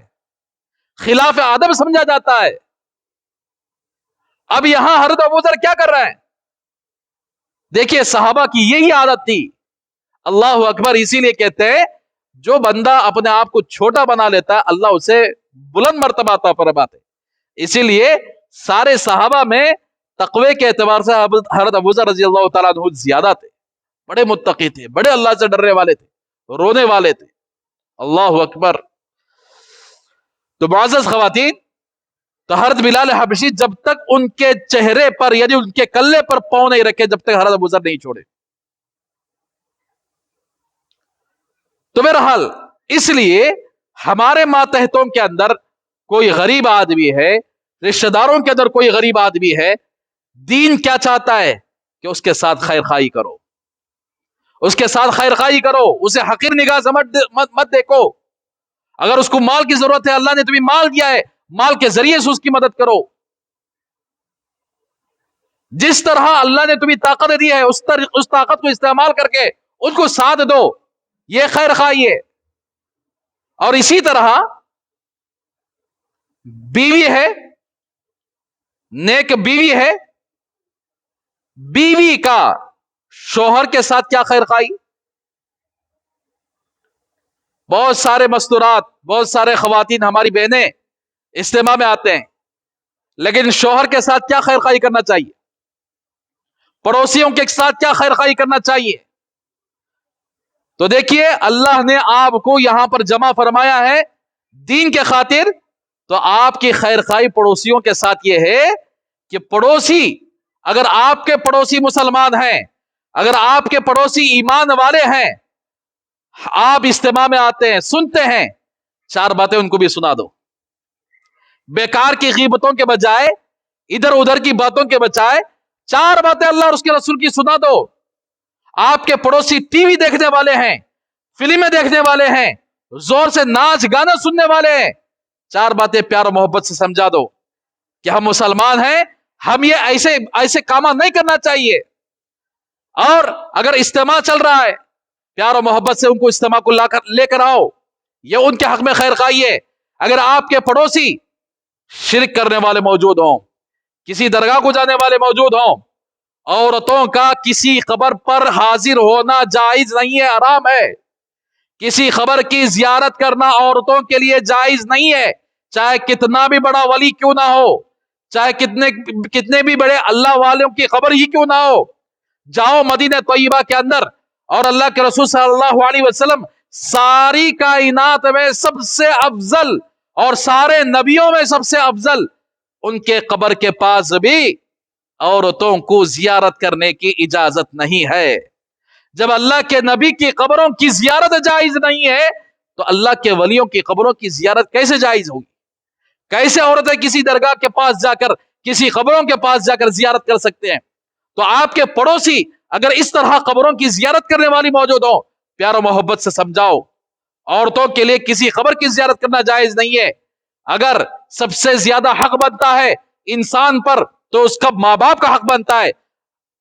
خلاف ادب سمجھا جاتا ہے. اب یہاں حضرت ابو ذر کیا کر رہے ہیں؟ دیکھیے صحابہ کی یہی عادت تھی. اللہ اکبر. اسی لیے کہتے ہیں جو بندہ اپنے آپ کو چھوٹا بنا لیتا ہے اللہ اسے بلند مرتبہ عطا فرماتے. اسی لیے سارے صحابہ میں تقوی کے اعتبار سے حضرت ابو ذر رضی اللہ تعالیٰ عنہ زیادہ تھے، بڑے متقی تھے، بڑے اللہ سے ڈرنے والے تھے، رونے والے تھے. اللہ اکبر. تو معزز خواتین، تو حضرت بلال حبشی جب تک ان کے چہرے پر یعنی ان کے کلے پر پاؤں نہیں رکھے جب تک حضرت ابو ذر نہیں چھوڑے. تو بہرحال اس لیے ہمارے ماتحتوں کے اندر کوئی غریب آدمی ہے، رشتہ داروں کے اندر کوئی غریب آدمی ہے، دین کیا چاہتا ہے کہ اس کے ساتھ خیر خواہی کرو، اس کے ساتھ خیر خواہی کرو، اسے حقیر نگاہ سے مت دیکھو. اگر اس کو مال کی ضرورت ہے، اللہ نے تمہیں مال دیا ہے، مال کے ذریعے سے اس کی مدد کرو. جس طرح اللہ نے تمہیں طاقت دی ہے اس طاقت کو استعمال کر کے ان کو ساتھ دو، یہ خیر خواہی ہے. اور اسی طرح بیوی ہے، نیک بیوی ہے، بیوی کا شوہر کے ساتھ کیا خیر خواہی. بہت سارے مستورات، بہت سارے خواتین ہماری بہنیں اجتماع میں آتے ہیں، لیکن شوہر کے ساتھ کیا خیر خواہی کرنا چاہیے، پڑوسیوں کے ساتھ کیا خیر خواہی کرنا چاہیے. تو دیکھیے اللہ نے آپ کو یہاں پر جمع فرمایا ہے دین کے خاطر. تو آپ کی خیر خواہی پڑوسیوں کے ساتھ یہ ہے کہ پڑوسی، اگر آپ کے پڑوسی مسلمان ہیں، اگر آپ کے پڑوسی ایمان والے ہیں، آپ اجتماع میں آتے ہیں، سنتے ہیں، چار باتیں ان کو بھی سنا دو. بیکار کی غیبتوں کے بجائے، ادھر ادھر کی باتوں کے بجائے چار باتیں اللہ اور اس کے رسول کی سنا دو. آپ کے پڑوسی ٹی وی دیکھنے والے ہیں، فلمیں دیکھنے والے ہیں، زور سے ناچ گانا سننے والے ہیں، چار باتیں پیار و محبت سے سمجھا دو کہ ہم مسلمان ہیں، ہم یہ ایسے کام نہیں کرنا چاہیے. اور اگر اجتماع چل رہا ہے پیار و محبت سے ان کو اجتماع کو لے کر آؤ، یہ ان کے حق میں خیر خواہی ہے. اگر آپ کے پڑوسی شرک کرنے والے موجود ہوں، کسی درگاہ کو جانے والے موجود ہوں، عورتوں کا کسی قبر پر حاضر ہونا جائز نہیں ہے، حرام ہے. کسی قبر کی زیارت کرنا عورتوں کے لیے جائز نہیں ہے، چاہے کتنا بھی بڑا ولی کیوں نہ ہو، چاہے کتنے بھی بڑے اللہ والوں کی قبر ہی کیوں نہ ہو. جاؤ مدینہ طیبہ کے اندر، اور اللہ کے رسول صلی اللہ علیہ وسلم ساری کائنات میں سب سے افضل اور سارے نبیوں میں سب سے افضل، ان کے قبر کے پاس بھی عورتوں کو زیارت کرنے کی اجازت نہیں ہے. جب اللہ کے نبی کی قبروں کی زیارت جائز نہیں ہے تو اللہ کے ولیوں کی قبروں کی زیارت کیسے جائز ہوگی؟ کیسے عورتیں کسی درگاہ کے پاس جا کر، کسی قبروں کے پاس جا کر زیارت کر سکتے ہیں؟ تو آپ کے پڑوسی اگر اس طرح قبروں کی زیارت کرنے والی موجود ہو، پیار و محبت سے سمجھاؤ. عورتوں کے لیے کسی قبر کی زیارت کرنا جائز نہیں ہے. اگر سب سے زیادہ حق بنتا ہے انسان پر تو اس کا ماں باپ کا حق بنتا ہے.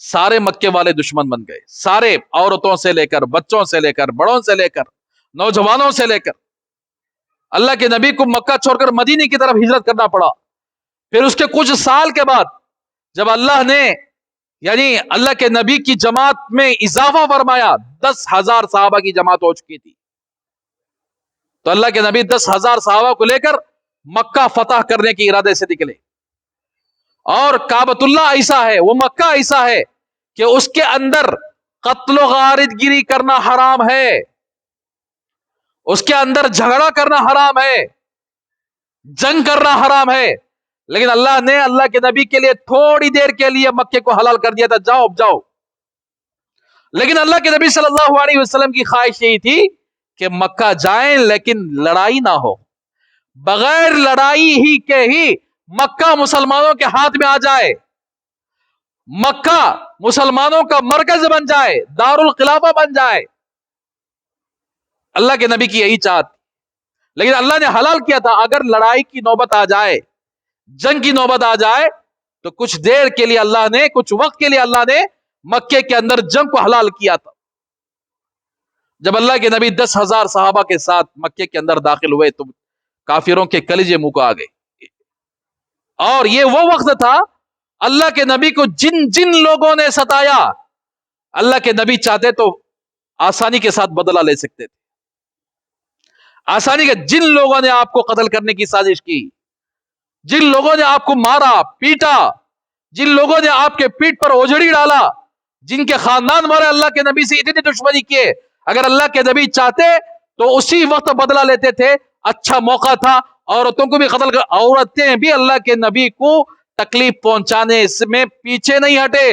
سارے مکے والے دشمن بن گئے، سارے، عورتوں سے لے کر، بچوں سے لے کر، بڑوں سے لے کر، نوجوانوں سے لے کر۔ اللہ کے نبی کو مکہ چھوڑ کر مدینے کی طرف ہجرت کرنا پڑا۔ پھر اس کے کچھ سال کے بعد جب اللہ نے یعنی اللہ کے نبی کی جماعت میں اضافہ فرمایا، 10,000 صحابہ کی جماعت ہو چکی تھی، تو اللہ کے نبی 10,000 صحابہ کو لے کر مکہ فتح کرنے کے ارادے سے نکلے۔ اور کعبۃ اللہ ایسا ہے، وہ مکہ ایسا ہے کہ اس کے اندر قتل و غارت گیری کرنا حرام ہے، اس کے اندر جھگڑا کرنا حرام ہے، جنگ کرنا حرام ہے، لیکن اللہ نے اللہ کے نبی کے لیے تھوڑی دیر کے لیے مکے کو حلال کر دیا تھا، جاؤ اب جاؤ۔ لیکن اللہ کے نبی صلی اللہ علیہ وسلم کی خواہش یہی تھی کہ مکہ جائیں لیکن لڑائی نہ ہو، بغیر لڑائی ہی کے ہی مکہ مسلمانوں کے ہاتھ میں آ جائے، مکہ مسلمانوں کا مرکز بن جائے، دار الخلافہ بن جائے۔ اللہ کے نبی کی یہی چاہت، لیکن اللہ نے حلال کیا تھا اگر لڑائی کی نوبت آ جائے، جنگ کی نوبت آ جائے تو کچھ دیر کے لیے اللہ نے، کچھ وقت کے لیے اللہ نے مکے کے اندر جنگ کو حلال کیا تھا۔ جب اللہ کے نبی 10,000 صحابہ کے ساتھ مکے کے اندر داخل ہوئے تو کافروں کے کلیجے منہ کو آ گئے، اور یہ وہ وقت تھا اللہ کے نبی کو جن جن لوگوں نے ستایا، اللہ کے نبی چاہتے تو آسانی کے ساتھ بدلہ لے سکتے تھے، آسانی کے۔ جن لوگوں نے آپ کو قتل کرنے کی سازش کی، جن لوگوں نے آپ کو مارا پیٹا، جن لوگوں نے آپ کے پیٹ پر اوجڑی ڈالا، جن کے خاندان مارے، اللہ کے نبی سے اتنی دشمنی کیے، اگر اللہ کے نبی چاہتے تو اسی وقت بدلہ لیتے تھے۔ اچھا موقع تھا، عورتوں کو بھی قتل کر، عورتیں بھی اللہ کے نبی کو تکلیف پہنچانے میں پیچھے نہیں ہٹے۔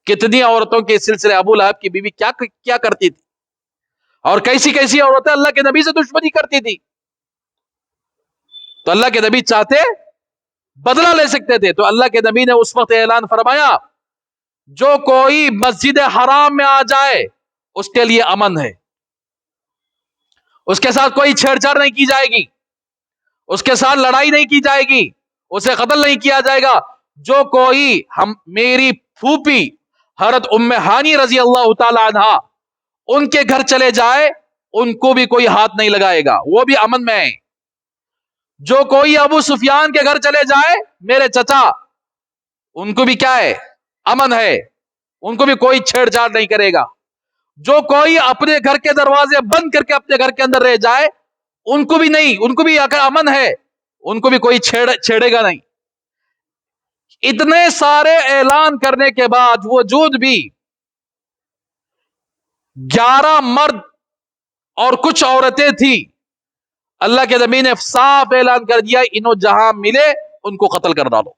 کتنی عورتوں کے سلسلے ابو لہب کی بیوی کیا کرتی تھی، اور کیسی کیسی عورتیں اللہ کے نبی سے دشمنی کرتی تھی، تو اللہ کے نبی چاہتے بدلہ لے سکتے تھے۔ تو اللہ کے نبی نے اس وقت اعلان فرمایا، جو کوئی مسجد حرام میں آ جائے اس کے لیے امن ہے، اس کے ساتھ کوئی چھیڑ چھاڑ نہیں کی جائے گی، اس کے ساتھ لڑائی نہیں کی جائے گی، اسے قتل نہیں کیا جائے گا۔ جو کوئی میری پھوپھی حضرت ام ہانی رضی اللہ تعالی عنہ ان کے گھر چلے جائے، ان کو بھی کوئی ہاتھ نہیں لگائے گا، وہ بھی امن میں ہیں۔ جو کوئی ابو سفیان کے گھر چلے جائے، میرے چچا، ان کو بھی کیا ہے؟ امن ہے، ان کو بھی کوئی چھیڑ چھاڑ نہیں کرے گا۔ جو کوئی اپنے گھر کے دروازے بند کر کے اپنے گھر کے اندر رہ جائے، ان کو بھی نہیں، ان کو بھی امن ہے، ان کو بھی کوئی چھیڑے گا نہیں۔ اتنے سارے اعلان کرنے کے باوجود بھی 11 مرد اور کچھ عورتیں تھی، اللہ کے نبی نے صاف اعلان کر دیا، انہوں جہاں ملے ان کو قتل کر ڈالو۔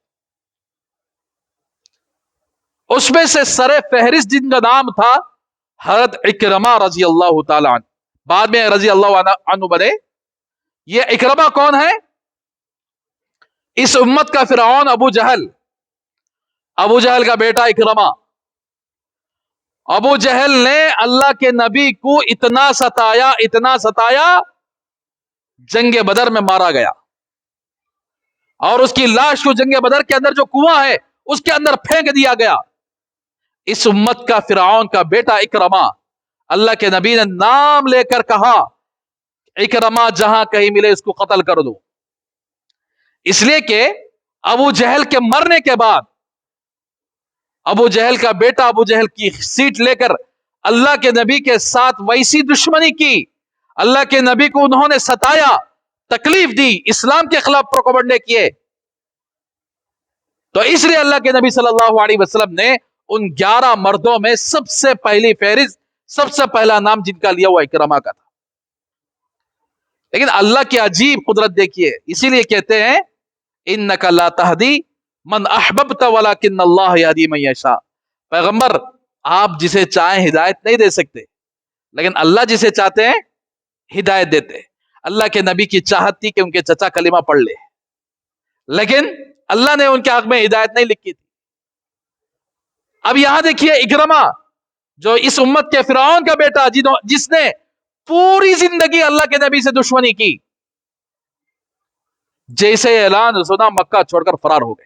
اس میں سے سر فہرست جن کا نام تھا حضرت اکرمہ رضی اللہ تعالی عنہ، بعد میں رضی اللہ عنہ بنے۔ یہ اکرمہ کون ہے؟ اس امت کا فرعون ابو جہل، ابو جہل کا بیٹا اکرمہ۔ ابو جہل نے اللہ کے نبی کو اتنا ستایا، جنگ بدر میں مارا گیا، اور اس کی لاش کو جنگ بدر کے اندر جو کنواں ہے اس کے اندر پھینک دیا گیا۔ اس امت کا فرعون کا بیٹا اکرمہ، اللہ کے نبی نے نام لے کر کہا، اکرمہ جہاں کہیں ملے اس کو قتل کر دو۔ اس لیے کہ ابو جہل کے مرنے کے بعد ابو جہل کا بیٹا ابو جہل کی سیٹ لے کر اللہ کے نبی کے ساتھ ویسی دشمنی کی، اللہ کے نبی کو انہوں نے ستایا، تکلیف دی، اسلام کے خلاف پروپیگنڈے کیے۔ تو اس لیے اللہ کے نبی صلی اللہ علیہ وسلم نے ان 11 مردوں میں سب سے پہلی فہرست، سب سے پہلا نام جن کا لیا وہ اکرمہ کا تھا۔ لیکن اللہ کی عجیب قدرت دیکھیے، اسی لیے کہتے ہیں انک لا تہدی من احببت ولکن اللہ یہدی من یشاء۔ پیغمبر، آپ جسے چاہیں ہدایت نہیں دے سکتے، لیکن اللہ جسے چاہتے ہیں ہدایت دیتے۔ اللہ کے نبی کی چاہت تھی کہ ان کے چچا کلمہ پڑھ لے، لیکن اللہ نے ان کے حق میں ہدایت نہیں لکھی تھی۔ اب یہاں دیکھیے اکرمہ، جو اس امت کے فرعون کا بیٹا، جس نے پوری زندگی اللہ کے نبی سے دشمنی کی، جیسے اعلان سنا مکہ چھوڑ کر فرار ہو گئے۔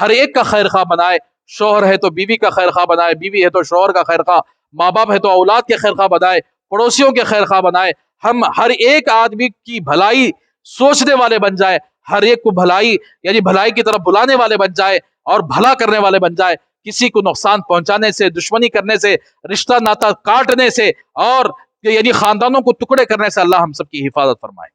ہر ایک کا خیر خواہ بنائے. شوہر ہے تو بیوی کا خیر خواہ بنائے, بیوی ہے تو شوہر کا خیر خواہ, ماں باپ ہے تو اولاد کے خیر خواہ بنائے, پڑوسیوں کے خیر خواہ بنائے. ہم ہر ایک آدمی کی بھلائی سوچنے والے بن جائے, ہر ایک کو بھلائی یعنی بھلائی کی طرف بلانے والے بن جائے اور بھلا کرنے والے بن جائے. کسی کو نقصان پہنچانے سے, دشمنی کرنے سے, رشتہ ناتا کاٹنے سے اور یعنی خاندانوں کو ٹکڑے کرنے سے اللہ ہم سب کی حفاظت فرمائے.